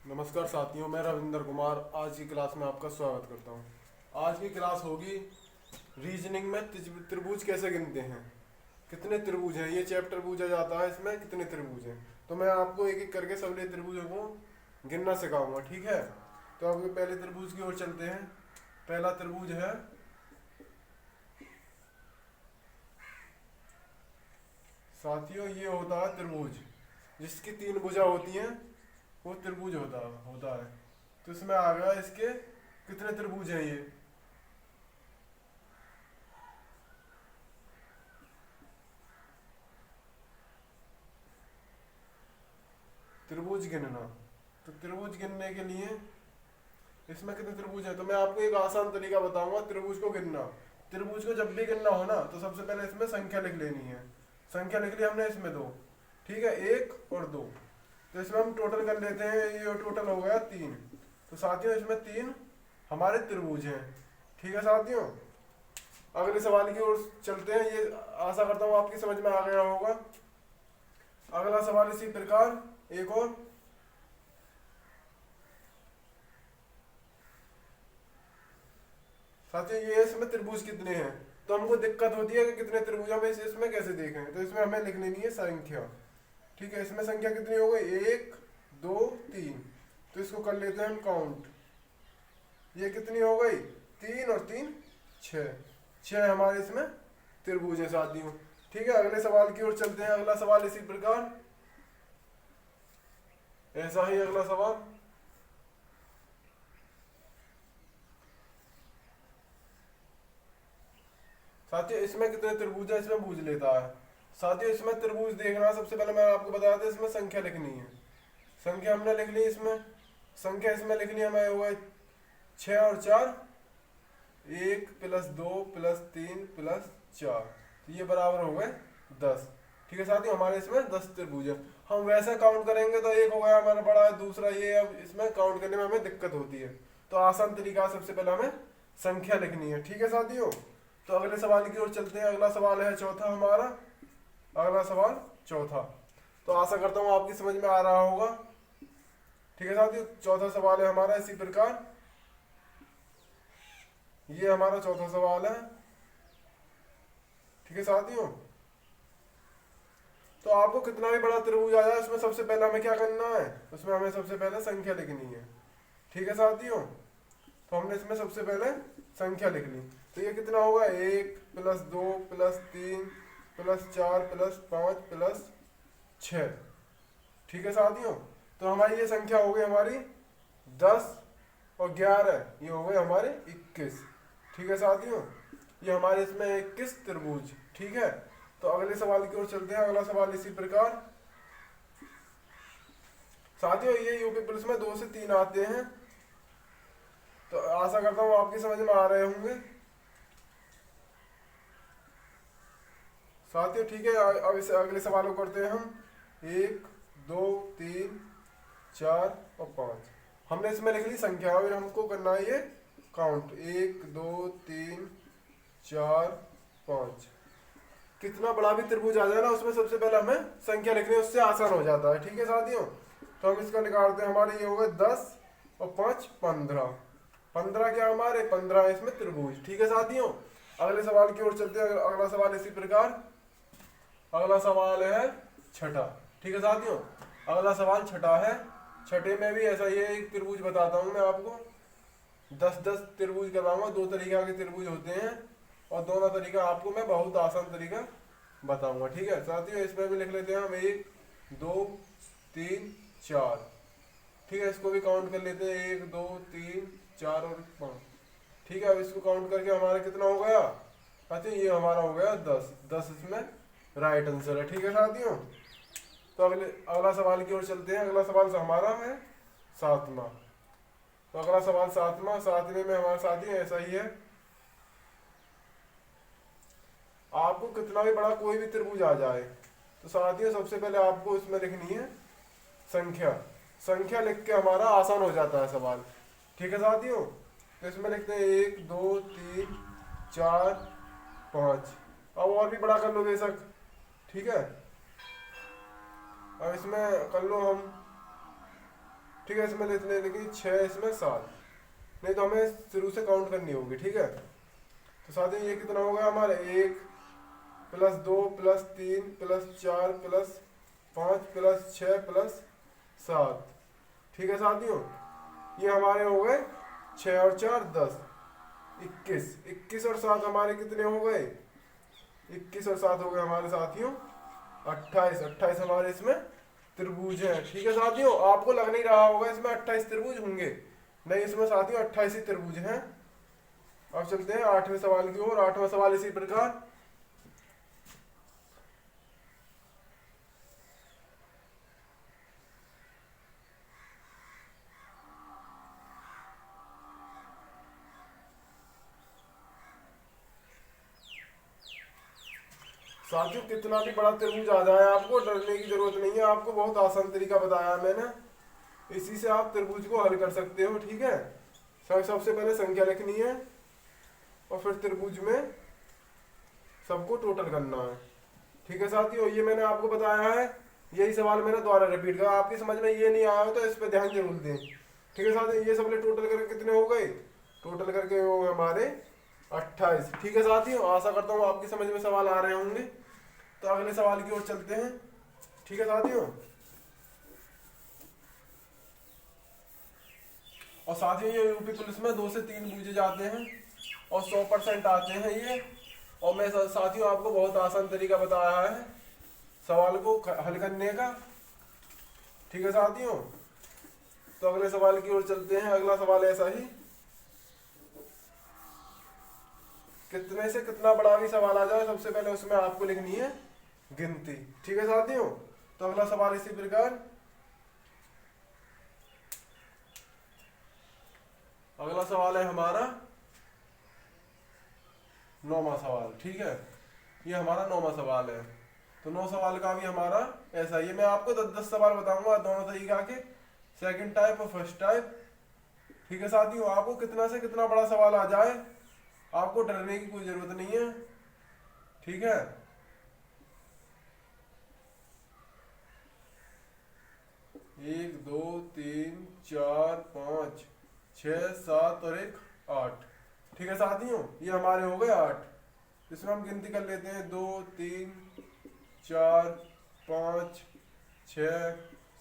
नमस्कार साथियों, मैं रविंद्र कुमार आज की क्लास में आपका स्वागत करता हूं। आज की क्लास होगी रीजनिंग में त्रिभुज कैसे गिनते हैं, कितने त्रिभुज हैं। ये चैप्टर पूछा जाता है, इसमें कितने त्रिभुज हैं। तो मैं आपको एक एक करके सभी त्रिभुजों को गिनना सिखाऊंगा, ठीक है। तो अब पहले त्रिभुज की ओर चलते हैं। पहला त्रिभुज है साथियों, ये होता है त्रिभुज जिसकी तीन भुजा होती हैं, वो त्रिभुज होता है। तो इसमें आ गया इसके कितने त्रिभुज हैं। ये त्रिभुज गिनना, तो त्रिभुज गिनने के लिए इसमें कितने त्रिभुज हैं, तो मैं आपको एक आसान तरीका बताऊंगा त्रिभुज को गिनना। त्रिभुज को जब भी गिनना हो ना, तो सबसे पहले इसमें संख्या लिख लेनी है। संख्या लिख ली हमने इसमें दो, ठीक है, एक और दो। तो इसमें हम टोटल कर लेते हैं, ये टोटल हो गया तीन। तो साथियों इसमें तीन हमारे त्रिभुज हैं, ठीक है साथियों। अगले सवाल की ओर चलते हैं। ये आशा करता हूँ आपकी समझ में आ गया होगा। अगला सवाल इसी प्रकार एक और। साथियों ये इसमें त्रिभुज कितने हैं, तो हमको दिक्कत होती है कि कितने त्रिभुज हमें इसमें कैसे देखें। तो इसमें हमें लिख लेनी है संख्या, ठीक है। इसमें संख्या कितनी हो गई, एक दो तीन। तो इसको कर लेते हैं हम काउंट। ये कितनी हो गई, तीन और तीन छः। छः हमारे इसमें त्रिभुज है साथियों, ठीक है। अगले सवाल की ओर चलते हैं। अगला सवाल इसी प्रकार, ऐसा ही अगला सवाल। साथियों इसमें कितने त्रिभुज है, इसमें बूझ लेता है। साथियों इसमें त्रिभुज देखना, सबसे पहले मैं आपको बता दें, इसमें संख्या लिखनी है। संख्या हमने लिख ली इसमें। संख्या इसमें लिखनी है हमें हुआ छः और चार, एक प्लस दो प्लस तीन प्लस चार, तो ये बराबर हो गए 10, ठीक है साथियों। हमारे इसमें 10 त्रिभुज है। हम वैसे काउंट करेंगे तो एक हो गया हमारा बड़ा है, दूसरा ये। अब इसमें काउंट करने में हमें दिक्कत होती है, तो आसान तरीका सबसे पहले हमें संख्या लिखनी है, ठीक है साथियों। तो अगले सवाल की ओर चलते हैं। अगला सवाल है चौथा हमारा। अगला सवाल चौथा, तो आशा करता हूँ आपकी समझ में आ रहा होगा, ठीक है साथियों। चौथा सवाल है हमारा इसी प्रकार। ये हमारा चौथा सवाल है, ठीक है साथियों। तो आपको कितना भी बड़ा त्रिभुज आ जाए, उसमें सबसे पहले हमें क्या करना है, उसमें हमें सबसे पहले संख्या लिखनी है, ठीक है साथियों। तो हमने इसमें सबसे पहले संख्या लिख ली। तो ये कितना होगा, एक प्लस दो प्लस तीन प्लस चार प्लस पाँच प्लस छः, ठीक है साथियों। तो हमारी ये संख्या हो गई हमारी 10 और 11, ये हो गए हमारे 21, ठीक है साथियों। ये हमारे इसमें 21 त्रिभुज, ठीक है। तो अगले सवाल की ओर चलते हैं। अगला सवाल इसी प्रकार। साथियों ये यूपी पुलिस में 2 से 3 आते हैं, तो आशा करता हूँ आपकी समझ में आ रहे होंगे साथियों, ठीक है। अब इसे अगले सवालों को करते हैं हम। 1 2 3 4 और 5 हमने इसमें लिख ली संख्या। और हमको करना है ये काउंट, 1 2 3 4 5। कितना बड़ा भी त्रिभुज आ जाए ना, उसमें सबसे पहले हमें संख्या लिखनी है, उससे आसान हो जाता है, ठीक है साथियों। तो हम इसका निकालते हैं। हमारे ये हो गए 10 और 5 15। 15 क्या हमारे 15 है इसमें त्रिभुज, ठीक है साथियों। अगले सवाल की ओर चलते हैं। अगला सवाल इसी प्रकार। अगला सवाल है छठा, ठीक है साथियों। अगला सवाल छठा है। छठे में भी ऐसा ही है, एक त्रिभुज बताता हूँ मैं आपको। 10-10 त्रिभुज करवाऊंगा। 2 तरीका के त्रिभुज होते हैं, और दोनों तरीका आपको मैं बहुत आसान तरीका बताऊंगा, ठीक है साथियों। इसमें भी लिख लेते हैं हम 1 2 3 4, ठीक है। इसको भी काउंट कर लेते हैं, 1 2 3 4 और 5, ठीक है। अब इसको काउंट करके हमारा कितना हो गया साथियों, ये हमारा हो गया 10। 10 इसमें राइट आंसर है, ठीक है साथियों। तो अगला सवाल की ओर चलते हैं। अगला सवाल हमारा है सातवां। तो अगला सवाल सातवां। सातवें में हमारा साथी ऐसा ही है। आपको कितना भी बड़ा कोई भी त्रिभुज आ जाए, तो साथियों सबसे पहले आपको इसमें लिखनी है संख्या। संख्या लिख के हमारा आसान हो जाता है सवाल, ठीक है साथियों। तो इसमें लिखते हैं 1 2 3 4 5। अब और भी बड़ा कर लो बेशक, ठीक है। अब इसमें कर लो हम, ठीक है, इसमें लिखिए 6, इसमें 7, नहीं तो हमें शुरू से काउंट करनी होगी। ठीक है, तो साथियों ये कितना होगा हमारा 1 plus 2 plus 3 plus 4 plus 5 plus 6 plus 7। ठीक है साथियों, ये हमारे हो गए 6 और 4 10, 21, 21 और 7 हमारे कितने हो गए, 21 और 7 हो गए हमारे साथियों 28, 28 हमारे इसमें त्रिभुज है। ठीक है साथियों, आपको लग नहीं रहा होगा इसमें 28 त्रिभुज होंगे, नहीं इसमें साथियों 28 ही त्रिभुज हैं। अब चलते हैं 8वें सवाल की ओर। 8वां सवाल इसी प्रकार, साथियों कितना भी बड़ा त्रिभुज आ जाए आपको डरने की जरूरत नहीं है, आपको बहुत आसान तरीका बताया मैंने, इसी से आप त्रिभुज को हल कर सकते हो। ठीक है, सबसे पहले संख्या लिखनी है और फिर त्रिभुज में सबको टोटल करना है। ठीक है साथियों, ये मैंने आपको बताया है, यही सवाल मैंने दोबारा रिपीट किया, आपकी समझ में ये नहीं आया हो तो इस पर ध्यान जरूर दें। ठीक है साथियों, ये सबले टोटल करके कितने हो गए, टोटल करके हो गए हमारे 28। ठीक है साथियों, आशा करता हूँ आपकी समझ में सवाल आ रहे होंगे, तो अगले सवाल की ओर चलते हैं। ठीक है साथियों, और साथियों ये यूपी पुलिस में 2 से 3 पूछे जाते हैं और 100% आते हैं ये, और मैं साथियों आपको बहुत आसान तरीका बताया है सवाल को हल करने का। ठीक है साथियों, तो अगले सवाल की ओर चलते हैं। अगला सवाल ऐसा ही, कितने से कितना बड़ा भी सवाल आ जाए सबसे पहले उसमें आपको लिखनी है गिनती। ठीक है साथियों, तो अगला सवाल इसी प्रकार, अगला सवाल है हमारा 9वां सवाल। ठीक है, ये हमारा 9वां सवाल है, तो 9 सवाल का भी हमारा ऐसा ही है। मैं आपको 10 सवाल बताऊंगा दोनों तरीका के, सेकंड टाइप और फर्स्ट टाइप। ठीक है साथियों, आपको कितना से कितना बड़ा सवाल आ जाए आपको डरने की कोई जरूरत नहीं है। ठीक है, एक 2 3 4 5 6 7 और 1 8। ठीक है साथियों, ये हमारे हो गए 8, इसमें हम गिनती कर लेते हैं 2 3 4 5 6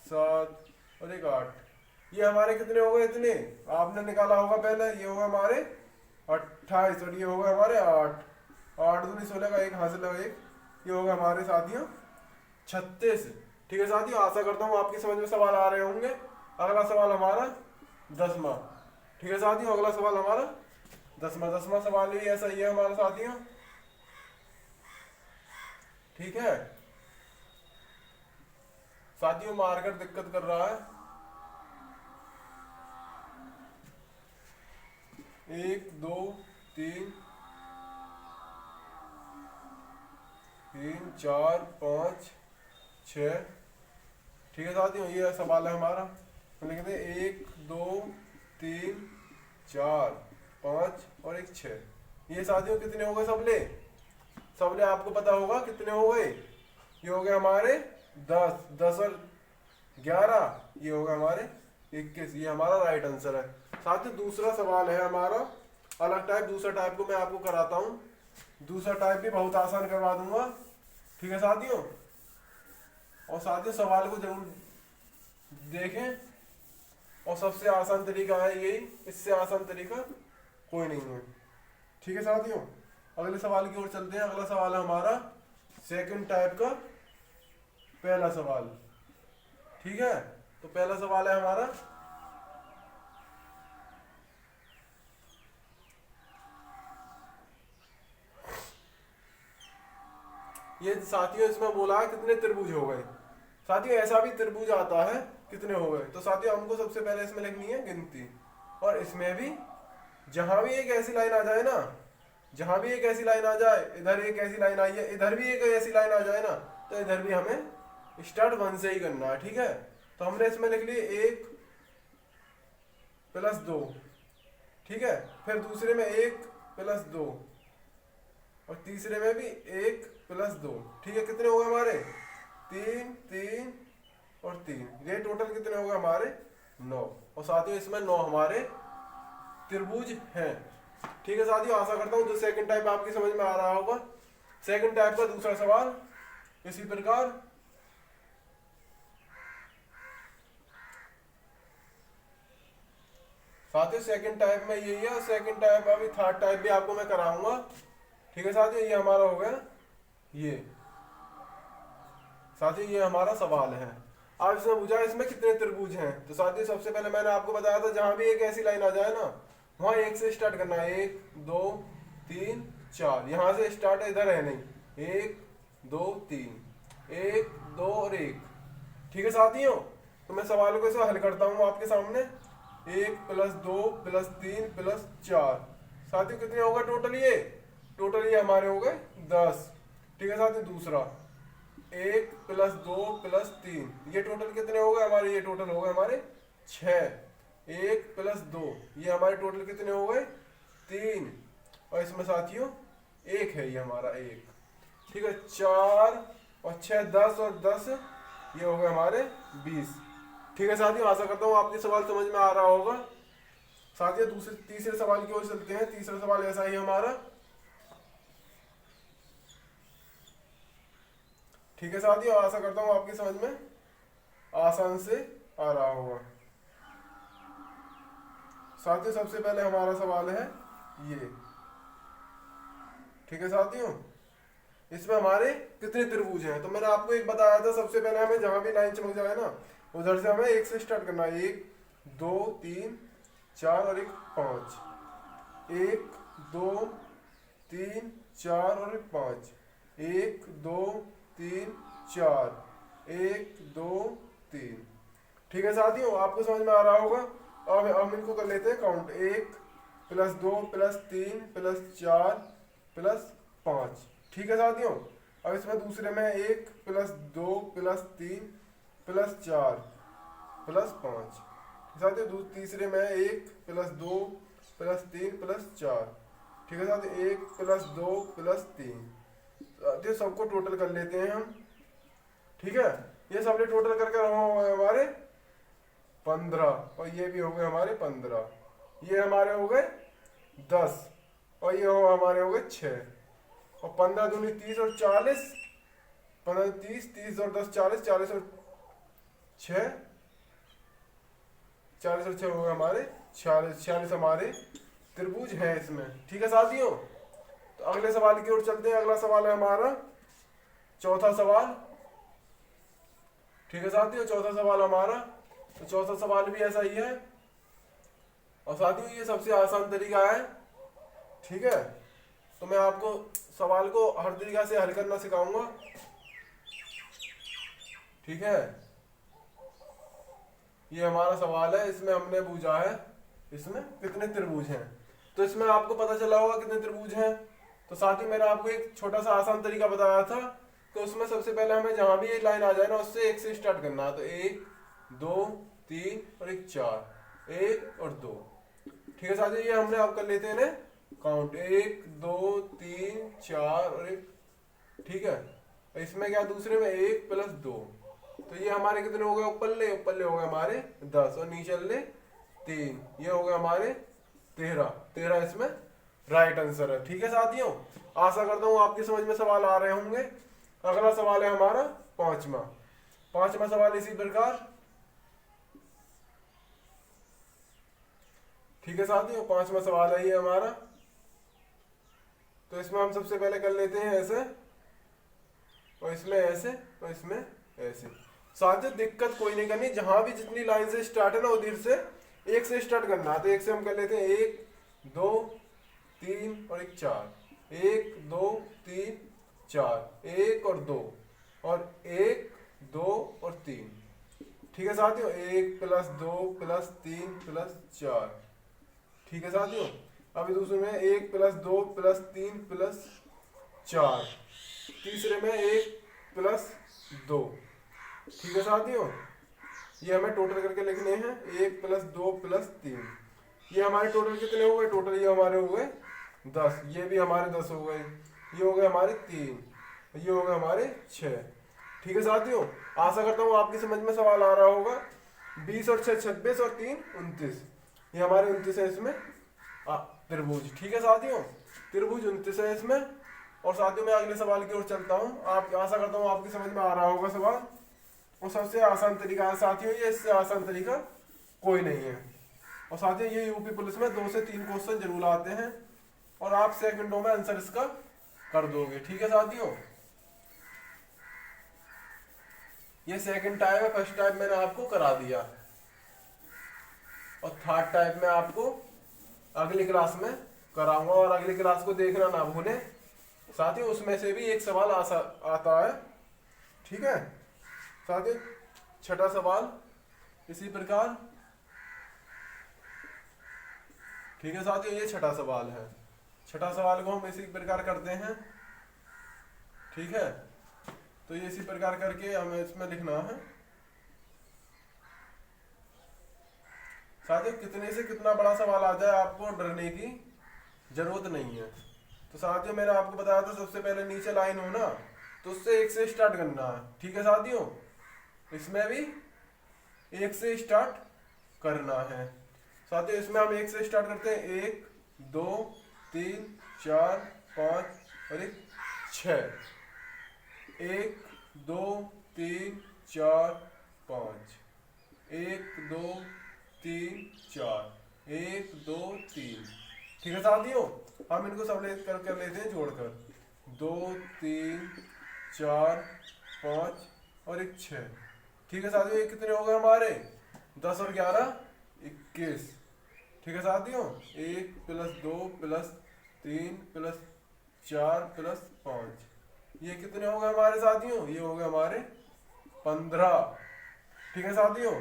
7 और 1 8। ये हमारे कितने हो गए, इतने आपने निकाला होगा पहले, ये होगा हमारे 28 और ये होगा हमारे 8, 8 दूनी 16 का 1 हासिल है 1, ये होगा हमारे साथियों 36। ठीक है साथियों, आशा करता हूँ आपकी समझ में सवाल आ रहे होंगे। अगला सवाल हमारा 10वां। ठीक है साथियों, अगला सवाल हमारा 10वां सवाल भी ऐसा ही है हमारा साथियों। ठीक है साथियों, मार्कर दिक्कत कर रहा है, 1 2 3 4 5 6। ठीक है साथियों, ये सवाल है हमारा, लिखते हैं 1 2 3 4 5 और 1 6। ये साथियों कितने हो गए सबले, सबले आपको पता होगा कितने हो गए, ये हो गए हमारे 10, 10 और 11, ये होगा हमारे 21। ये हमारा राइट आंसर है। साथियों दूसरा सवाल है हमारा अलग टाइप, दूसरा टाइप को मैं आपको कराता हूँ, दूसरा टाइप भी बहुत आसान करवा दूंगा। ठीक है साथियों, और साथियों सवाल को जरूर देखें, और सबसे आसान तरीका है यही, इससे आसान तरीका कोई नहीं है। ठीक है साथियों, अगले सवाल की ओर चलते हैं। अगला सवाल है हमारा सेकंड टाइप का पहला सवाल। ठीक है, तो पहला सवाल है हमारा, ये साथियों इसमें बोला है कितने त्रिभुज हो गए। साथियों ऐसा भी त्रिभुज आता है कितने हो गए, तो साथियों हमको सबसे पहले इसमें लिखनी है गिनती, और इसमें भी जहां भी एक ऐसी लाइन आ जाए ना, जहां भी एक ऐसी लाइन आ जाए, इधर एक ऐसी लाइन आई है, इधर भी एक ऐसी लाइन आ जाए ना, तो इधर भी हमें स्टार्ट 1 से ही करना है। ठीक है, तो हमने इसमें लिख लिए 1 प्लस 2। ठीक है, फिर दूसरे में 1 प्लस 2 और तीसरे में भी 1 प्लस 2। ठीक है, कितने हो गए हमारे 3 3 और 3, ये टोटल कितने हो गए हमारे 9। और साथियों इसमें 9 हमारे त्रिभुज हैं। ठीक है साथियों, आशा करता हूँ जो सेकंड टाइप आपकी समझ में आ रहा होगा। सेकंड टाइप का दूसरा सवाल इसी प्रकार। साथियों सेकंड टाइप में यही है, सेकंड टाइप अभी थर्ड टाइप भी आपको मैं कराऊंगा। ठीक है साथियों, ये हमारा हो गया ये। साथियों ये हमारा सवाल है। अब इसमें पूछा इसमें कितने त्रिभुज हैं। तो साथियों सबसे पहले मैंने आपको बताया था जहां भी एक ऐसी लाइन आ जाए ना, वहां एक से स्टार्ट करना है। 1 2 3 4, यहां से स्टार्ट इधर है नहीं। 1 2 3, 1 2 और 1। ठीक है साथियों, तो मैं सवालों को हल करता हूँ आपके सामने। 1 + 2 + 3 + 4। साथियों कितने होगा टोटल ये? टोटल ये हमारे हो गए 10। ठीक है साथियों, दूसरा 1 + 2 + 3, ये टोटल कितने हो गए हमारे? ये टोटल हो गए हमारे 6। 1 + 2, ये हमारे टोटल कितने हो गए? 3। और इसमें साथियों 1 है, ये हमारा 1। ठीक है, 4 और 6 10, और 10 ये हो गए हमारे 20। ठीक है साथियों, आशा करता हूँ आपके सवाल समझ में आ रहा होगा। साथियों दूसरे तीसरे सवाल की ओर चलते हैं। तीसरा सवाल ऐसा ही हमारा। ठीक है साथियों, आशा करता हूँ आपकी समझ में आसान से आ रहा होगा। साथियों सबसे पहले हमारा सवाल है ये। ठीक है साथियों, इसमें हमारे कितने त्रिभुज हैं? तो मैंने आपको एक बताया था, सबसे पहले हमें जहां भी लाइन चमक जाए ना, उधर से हमें 1 से स्टार्ट करना है। 1 2 3 4 और 1 5। 1 2 3 4 और 1 5। 1 2 3 4, 1 2 3। ठीक है साथियों, आपको समझ में आ रहा होगा। अब हम इनको कर लेते हैं काउंट। 1 + 2 + 3 + 4 + 5। ठीक है साथियों, अब इसमें दूसरे में 1 + 2 + 3 + 4 + 5। साथियों तीसरे में 1 + 2 + 3 + 4। ठीक है साथियों, 1 + 2 + 3। साथियों सबको टोटल कर लेते हैं हम। ठीक है, ये सबने टोटल करके हमारे 15, और ये भी हो गए हमारे 15। ये हमारे हो गए 10, और ये हमारे हो गए 6। और 15 दूनी 30 और 40, 15 30, 30 और 10 40, 40 और 6, 40 और 6 हो गए हमारे 46। 46 हमारे त्रिभुज हैं इसमें। ठीक है साथियों, तो अगले सवाल की ओर चलते हैं। अगला सवाल है हमारा चौथा सवाल। ठीक है साथियों, चौथा सवाल हमारा, तो चौथा सवाल भी ऐसा ही है। और साथियों ये सबसे आसान तरीका है। ठीक है, तो मैं आपको सवाल को हर तरीका से हल करना सिखाऊंगा। ठीक है, ये हमारा सवाल है, इसमें हमने पूछा है इसमें कितने त्रिभुज हैं। तो इसमें आपको पता चला होगा कितने त्रिभुज हैं। तो साथियों मैंने आपको एक छोटा सा आसान तरीका बताया था, तो उसमें सबसे पहले हमें जहां भी ये लाइन आ जाए ना, उससे 1 से स्टार्ट करना है। तो 1 2 3 और 1 4, 1 और 2। ठीक है साथियों, ये हमने आप कर लेते हैं ना काउंट। 1 2 3 4 और 1। ठीक है, इसमें क्या दूसरे में 1 + 2, तो ये हमारे कितने हो गए? ऊपरले ऊपरले हो गए हमारे 10, और नीचले 3, ये हो गए हमारे 13। 13 इसमें राइट आंसर है। ठीक है साथियों, आशा करता हूँ आपकी समझ में सवाल आ रहे होंगे। अगला सवाल है हमारा पांचवा। पांचवा सवाल इसी प्रकार। ठीक है साथियों, पांचवा सवाल है ये हमारा। तो इसमें हम सबसे पहले कर लेते हैं ऐसे, और इसमें ऐसे, और इसमें ऐसे। साथियों दिक्कत कोई नहीं करनी, जहां भी जितनी लाइन से स्टार्ट है ना उधर से 1 से स्टार्ट करना है। तो 1 से हम कर लेते हैं 1 2 3 और 1 4। 1 2 3 4, 1 और 2, और 1 2 और 3। ठीक है साथियों, 1 + 2 + 3 + 4। ठीक है साथियों, अभी दूसरे में 1 + 2 + 3 + 4। तीसरे में 1 + 2। ठीक है साथियों, ये हमें टोटल करके लिखने हैं। 1 + 2 + 3, ये हमारे टोटल कितने हो गए? टोटल ये हमारे हो गए 10। ये भी हमारे 10 हो गए। ये हो गए हमारे 3, ये हो गए हमारे 6। ठीक है साथियों, आशा करता हूँ आपकी समझ में सवाल आ रहा होगा। 20 और 6 26 और 3 29, ये हमारे 29 है इसमें त्रिभुज। ठीक है साथियों, त्रिभुज 29 है इसमें। और साथियों मैं अगले सवाल की ओर चलता हूँ। आप आशा करता हूँ आपकी समझ में आ रहा होगा सवाल। और सबसे आसान तरीका है साथियों ये, इससे आसान तरीका कोई नहीं है। और साथियों ये यूपी पुलिस में 2 से 3 क्वेश्चन जरूर आते हैं और आप सेकंडों में आंसर इसका कर दोगे। ठीक है साथियों, ये सेकंड टाइप है, फर्स्ट टाइप मैंने आपको करा दिया और थर्ड टाइप में आपको अगली क्लास में कराऊंगा। और अगली क्लास को देखना ना भूलें साथियों, उसमें से भी एक सवाल आता है। ठीक है साथियों, छठा सवाल इसी प्रकार। ठीक है साथियों, ये छठा सवाल है। छठा सवाल को हम इसी प्रकार करते हैं। ठीक है, तो ये इसी प्रकार करके हमें इसमें लिखना है साथियों। कितने से कितना बड़ा सवाल आ जाए आपको डरने की जरूरत नहीं है। तो साथियों मैंने आपको बताया था सबसे पहले नीचे लाइन हो ना, तो उससे 1 से स्टार्ट करना है। ठीक है साथियों, इसमें भी 1 से स्टार्ट करना है साथियों। इसमें हम 1 से स्टार्ट करते हैं, 1 2 3 4 5 और 6। 1 2 3 4 5, 1 2 3 4, 1 2 3। ठीक है साथियों, हम इनको सब कर लेते हैं जोड़कर, 2 3 4 5 और 6। ठीक है साथियों, ये कितने हो गए हमारे 10 और 11 21। ठीक है साथियों, 1 + 2 + 3 + 4 + 5, ये कितने हो गए हमारे साथियों, ये हो गए हमारे 15। ठीक है साथियों,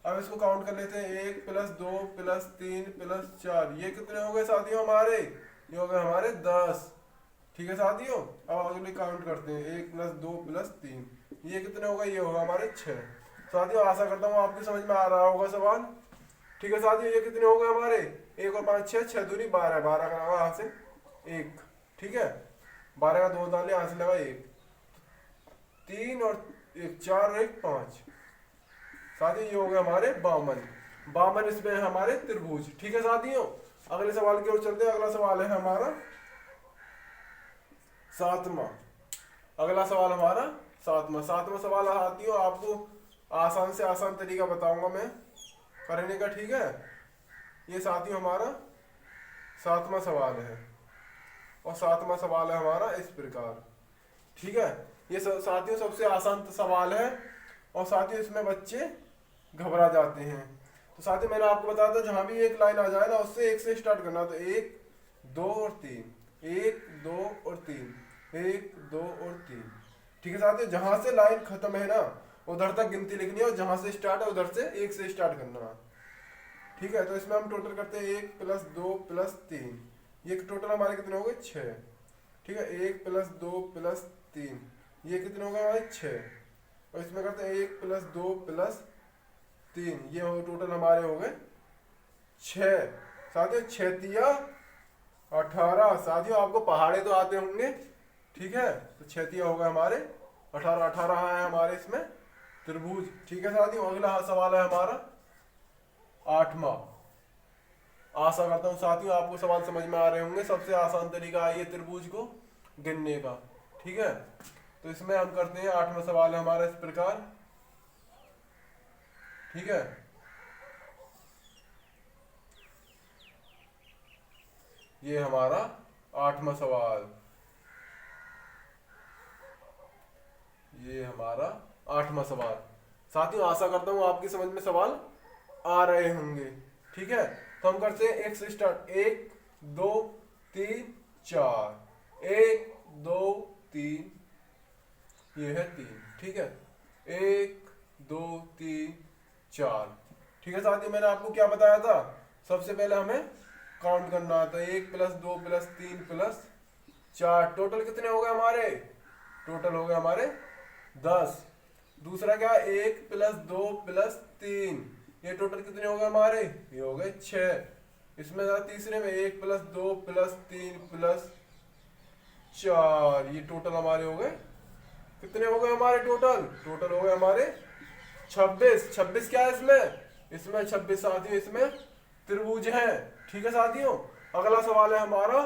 अब इसको काउंट कर लेते हैं, 1 + 2 + 3 + 4, ये कितने हो गए साथियों हमारे, ये हो गए हमारे 10। ठीक है साथियों, अब अगले काउंट करते हैं, 1 + 2 + 3, ये कितने हो गए, ये होगा हमारे 6। साथियों आशा करता हूँ आपकी समझ में आ रहा होगा सवाल। ठीक है साथियों, ये कितने हो गए हमारे, 1 और 5 6, 6 दूनी 12, 12 का लगा यहाँ से 1। ठीक है, 12 का 2 डाले यहाँ से लगा 1, 3 और 1 4 और 1 5। साथियों ये हो गए हमारे 52। 52 इसमें है हमारे त्रिभुज। ठीक है साथियों, अगले सवाल की ओर चलते हैं। अगला सवाल है हमारा 7वां। अगला सवाल हमारा 7वां सवाल साथियों आपको आसान से आसान तरीका बताऊंगा मैं करने का। ठीक है, ये साथियों हमारा 7वां सवाल है और 7वां सवाल है हमारा इस प्रकार। ठीक है, ये साथियों सबसे आसान सवाल है और साथियों इसमें बच्चे घबरा जाते हैं। तो साथियों मैंने आपको बताया था जहां भी एक लाइन आ जाए ना उससे 1 से स्टार्ट करना, तो 1 2 और 3, 1 2 और 3, 1 2 और 3। ठीक है साथियों, जहां से लाइन खत्म है ना उधर तक गिनती लिखनी है और जहां से स्टार्ट है उधर से 1 से स्टार्ट करना है। ठीक है, तो इसमें हम टोटल करते हैं 1 + 2 + 3, ये टोटल हमारे कितने हो गए 6। ठीक है, 1 + 2 + 3, ये कितने हो गए हमारे 6। और इसमें करते हैं 1 + 2 + 3, ये हो टोटल हमारे हो गए 6। साथियों 6 तिया 18। साथियों आपको पहाड़े तो आते होंगे। ठीक है, तो 6 तिया हो गए हमारे 18। 18 है हमारे इसमें त्रिभुज। ठीक है साथियों, अगला सवाल है हमारा 8वां। आशा करता हूँ साथियों आपको सवाल समझ में आ रहे होंगे। सबसे आसान तरीका है ये त्रिभुज को गिनने का। ठीक है, तो इसमें हम करते हैं 8वां सवाल है हमारा इस प्रकार। ठीक है, ये हमारा 8वां सवाल, ये हमारा 8वां सवाल। साथियों आशा करता हूँ आपकी समझ में सवाल आ रहे होंगे। ठीक है, तो हम करते हैं 1 से स्टार्ट, 1 2 3 4, 1 2 3, ये है 3। ठीक है, 1 2 3 4। ठीक है साथियों, मैंने आपको क्या बताया था, सबसे पहले हमें काउंट करना था, 1 + 2 + 3 + 4, टोटल कितने हो गए हमारे, टोटल हो गए हमारे 10। दूसरा क्या, 1 + 2 + 3, ये टोटल कितने हो गए हमारे, ये हो गए 6। इसमें तीसरे में 1 + 2 + 3 + 4, ये टोटल हमारे हो गए कितने हो गए हमारे, टोटल हो गए हमारे 26, 26 क्या है इसमें 26 साथियों इसमें त्रिभुज है। ठीक है साथियों, अगला सवाल है हमारा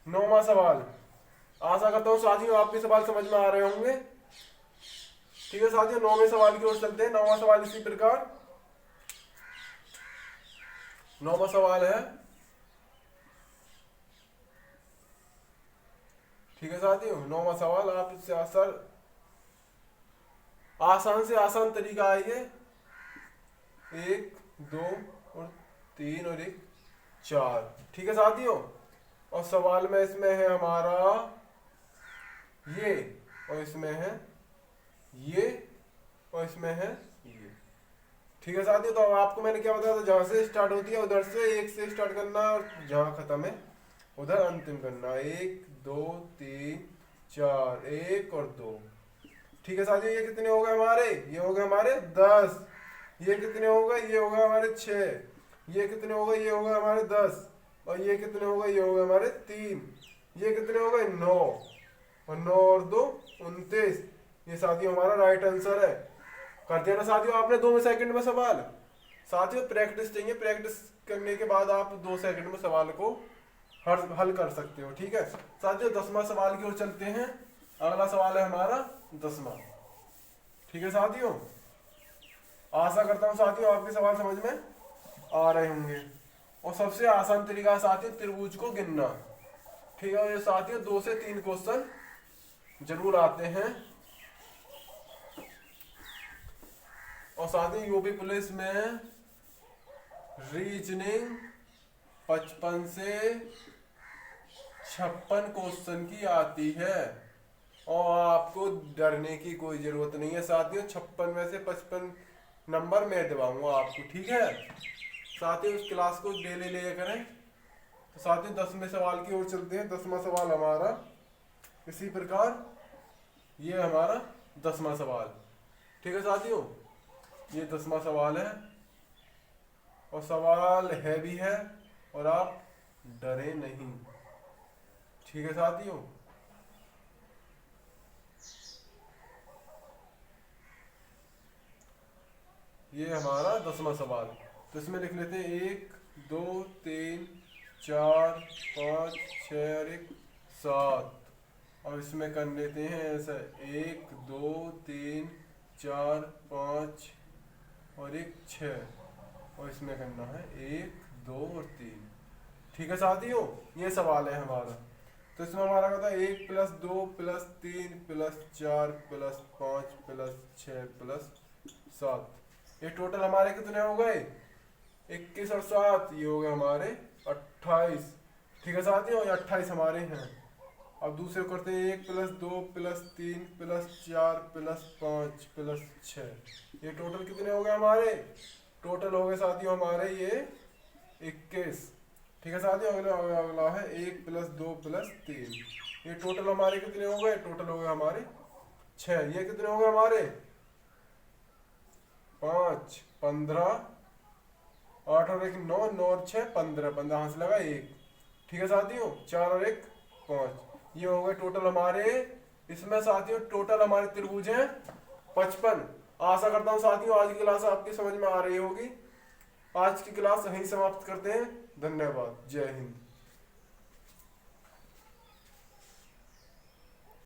9वां सवाल। आशा करता हूँ साथियों आपके सवाल समझ में आ रहे होंगे। ठीक है साथियों, 9वें सवाल की ओर चलते हैं। 9वां सवाल इसी प्रकार, 9वां सवाल है। ठीक है साथियों, 9वां सवाल आप इससे आसान से आसान तरीका है ये। 1 2 और 3 और 1 4। ठीक है साथियों, और सवाल में इसमें है हमारा ये, और इसमें है ये, और इसमें है ये। ठीक है साथियों, तो अब आपको मैंने क्या बताया था, जहां से स्टार्ट होती है उधर से 1 से स्टार्ट करना, और जहां खत्म है उधर अंतिम करना। 1 2 3 4, 1 और 2। ठीक है साथियों, ये कितने हो गए हमारे, ये हो गए हमारे 10। ये कितने हो गए, ये हो गए हमारे 6। ये कितने हो गए, ये हो गए हमारे 10। और ये कितने हो गए, ये हो गए हमारे 3। ये कितने हो गए 9, और 9 और 2 29। ये साथियों हमारा राइट आंसर है। कर दिया ना साथियों आपने 2 सेकंड में सवाल। साथियों प्रैक्टिस चाहिए, प्रैक्टिस करने के बाद आप 2 सेकंड में सवाल को हल कर सकते हो। ठीक है साथियों, 10वां सवाल की ओर चलते हैं। अगला सवाल है हमारा 10वां। ठीक है साथियों, आशा करता हूँ साथियों आपके सवाल समझ में आ रहे होंगे। और सबसे आसान तरीका है साथियों त्रिभुज को गिनना। ठीक है, ये साथियों 2 से 3 क्वेश्चन जरूर आते हैं। और साथियों यूपी पुलिस में रीजनिंग 55 से 56 क्वेश्चन की आती है, और आपको डरने की कोई जरूरत नहीं है साथियों। 56 में से 55 नंबर मैं दिलाऊंगा आपको। ठीक है साथियों, इस क्लास को डेली लिया करें। तो साथियों 10वें सवाल की ओर चलते हैं। 10वां सवाल हमारा इसी प्रकार, ये हमारा 10वां सवाल। ठीक है साथियों, ये 10वां सवाल है, और सवाल है भी है, और आप डरे नहीं। ठीक है साथियों, ये हमारा 10वां सवाल। तो इसमें लिख लेते हैं 1 2 3 4 5 6 और 1 7। और इसमें कर लेते हैं ऐसा 1 2 3 4 5 और 1 6। और इसमें करना है 1 2 और 3। ठीक है साथियों, ये सवाल है हमारा। तो इसमें हमारा कहता है 1 + 2 + 3 + 4 + 5 + 6 + 7। ये टोटल हमारे कितने हो गए 21 और 7, ये हो गए हमारे 28। ठीक है साथियों, ये 28 हमारे हैं। अब दूसरे करते हैं 1 + 2 + 3 + 4 + 5 + 6। ये टोटल कितने हो गए हमारे, टोटल हो गए साथियों हमारे ये 21। ठीक है साथियों, अगला है 1 + 2 + 3। ये टोटल हमारे कितने हो गए, टोटल हो गए हमारे 6। ये कितने हो गए हमारे 5 15 8 और 1 9, 9 और 6 15, 15 हाथ से लगा 1। ठीक है साथियों, 4 और 1 5। ये हो गए टोटल हमारे। इसमें साथियों टोटल हमारे त्रिभुज हैं 55। आशा करता हूँ साथियों आज की क्लास आपकी समझ में आ रही होगी। आज की क्लास यहीं समाप्त करते हैं। धन्यवाद, जय हिंद।